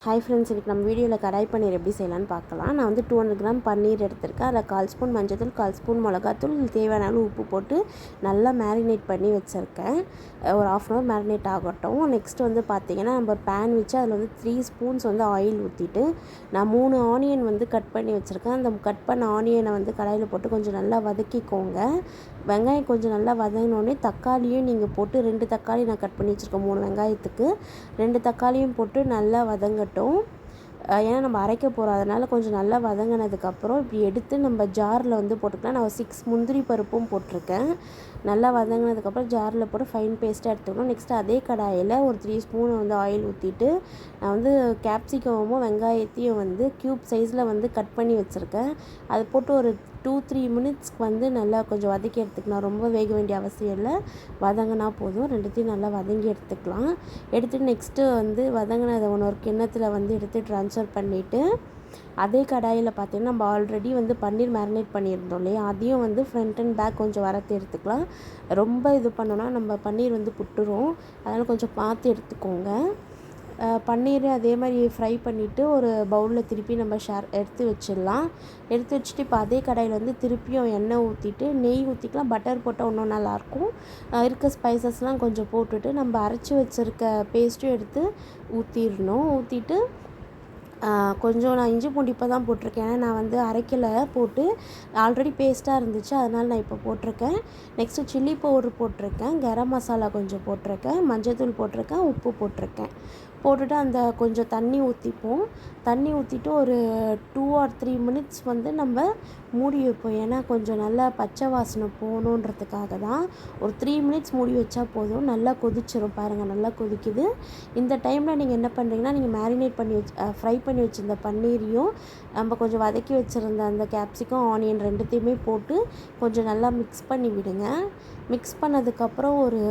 Hi friends, இன்றைக்கி நம்ம வீடியோவில் கடாய் பன்னீர் எப்படி செய்யலான்னு பார்க்கலாம். நான் வந்து 200 கிராம் பன்னீர் எடுத்திருக்கேன். அதில் 1/4 ஸ்பூன் மஞ்சள்தூள், 1/4 ஸ்பூன் மிளகாத்தூள், தேவையான அளவு உப்பு போட்டு நல்லா மேரினேட் பண்ணி வச்சுருக்கேன். ஒரு 1/2 அன் ஹவர் மேரினேட் ஆகட்டும். நெக்ஸ்ட் வந்து பார்த்திங்கன்னா, நம்ம பேன் வச்சு அதில் வந்து 3 ஸ்பூன்ஸ் வந்து ஆயில் ஊற்றிட்டு நான் 3 ஆனியன் வந்து கட் பண்ணி வச்சுருக்கேன். அந்த கட் பண்ண ஆனியனை வந்து கடாயில் போட்டு கொஞ்சம் நல்லா வதக்கிக்கோங்க. வெங்காயம் கொஞ்சம் நல்லா வதங்கினோடனே தக்காளியும் நீங்கள் போட்டு 2 தக்காளி நான் கட் பண்ணி வச்சுருக்கேன். 3 வெங்காயத்துக்கு 2 தக்காளியும் போட்டு நல்லா வதங்கட்டும். ஏன்னா நம்ம அரைக்க போகிறோம், அதனால் கொஞ்சம் நல்லா வதங்கினதுக்கப்புறம் இப்படி எடுத்து நம்ம ஜாரில் வந்து போட்டுக்கலாம். நான் 6 முந்திரி பருப்பும் போட்டிருக்கேன். நல்லா வதங்கினதுக்கப்புறம் ஜாரில் போட்டு ஃபைன் பேஸ்ட்டாக எடுத்துக்கணும். நெக்ஸ்ட்டு அதே கடாயில் ஒரு 3 ஸ்பூன் வந்து ஆயில் ஊற்றிட்டு நான் வந்து கேப்சிகமும் வெங்காயத்தையும் வந்து க்யூப் சைஸில் வந்து கட் பண்ணி வச்சுருக்கேன். அது போட்டு ஒரு 2-3 மினிட்ஸ்க்கு வந்து நல்லா கொஞ்சம் வதக்கி எடுத்துக்கலாம். ரொம்ப வேக வேண்டிய அவசியம் இல்லை, வதங்கினா போதும். ரெண்டுத்தையும் நல்லா வதங்கி எடுத்துக்கலாம். எடுத்துகிட்டு நெக்ஸ்ட்டு வந்து வதங்கினதை ஒரு கிண்ணத்தில் வந்து எடுத்து ட்ரான்ஸ்ஃபர் பண்ணிவிட்டு அதே கடாயில் பார்த்திங்கன்னா நம்ம ஆல்ரெடி வந்து பன்னீர் மேரினேட் பண்ணியிருந்தோம் இல்லையா, அதையும் வந்து ஃப்ரண்ட் அண்ட் பேக் கொஞ்சம் வறுத்து எடுத்துக்கலாம். ரொம்ப இது பண்ணோன்னா நம்ம பன்னீர் வந்து புட்டுரும், அதனால் கொஞ்சம் பார்த்து எடுத்துக்கோங்க. பன்னீர் அதே மாதிரி ஃப்ரை பண்ணிவிட்டு ஒரு பவுலில் திருப்பி நம்ம எடுத்து வச்சிடலாம். எடுத்து வச்சுட்டு இப்போ அதே கடாயில் வந்து திருப்பியும் எண்ணெய் ஊற்றிட்டு நெய் ஊற்றிக்கலாம். பட்டர் போட்டால் இன்னும் நல்லாயிருக்கும். இருக்க ஸ்பைசஸ்லாம் கொஞ்சம் போட்டுட்டு நம்ம அரைச்சி வச்சுருக்க பேஸ்ட்டும் எடுத்து ஊற்றிடணும். ஊற்றிட்டு கொஞ்சம் நான் இஞ்சி பூண்டு இப்போ தான் போட்டிருக்கேன். ஏன்னா நான் வந்து அரைக்கலை, போட்டு ஆல்ரெடி பேஸ்ட்டாக இருந்துச்சு, அதனால் நான் இப்போ போட்டிருக்கேன். நெக்ஸ்ட்டு சில்லி பவுடர் போட்டிருக்கேன், கரம் மசாலா கொஞ்சம் போட்டிருக்கேன், மஞ்சள்தூள் போட்டிருக்கேன், உப்பு போட்டிருக்கேன். போட்டுட்டு அந்த கொஞ்சம் தண்ணி ஊற்றிப்போம். தண்ணி ஊற்றிட்டு ஒரு 2 or 3 மினிட்ஸ் வந்து நம்ம மூடி வைப்போம். ஏன்னா கொஞ்சம் நல்லா பச்சை வாசனை போகணுன்றதுக்காக தான். ஒரு 3 மினிட்ஸ் மூடி வச்சா போதும். நல்லா கொதிச்சிடும் பாருங்கள், நல்லா கொதிக்குது. இந்த டைமில் நீங்கள் என்ன பண்ணுறீங்கன்னா, நீங்கள் மேரினேட் பண்ணி ஃப்ரை பண்ணி வச்சுருந்த பன்னீரையும் நம்ம கொஞ்சம் வதக்கி வச்சுருந்த அந்த கேப்சிகம் ஆனியன் ரெண்டுத்தையுமே போட்டு கொஞ்சம் நல்லா மிக்ஸ் பண்ணி விடுங்க. மிக்ஸ் பண்ணதுக்கப்புறம் ஒரு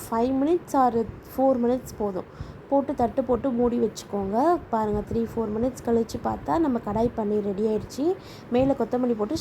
5 மினிட்ஸ் ஆர் 4 மினிட்ஸ் போதும். போட்டு தட்டு போட்டு மூடி வச்சுக்கோங்க. பாருங்கள், 3-4 மினிட்ஸ் கழித்து பார்த்தா நம்ம கடாய் பன்னீர் ரெடி ஆயிடுச்சு. மேலே கொத்தமல்லி போட்டு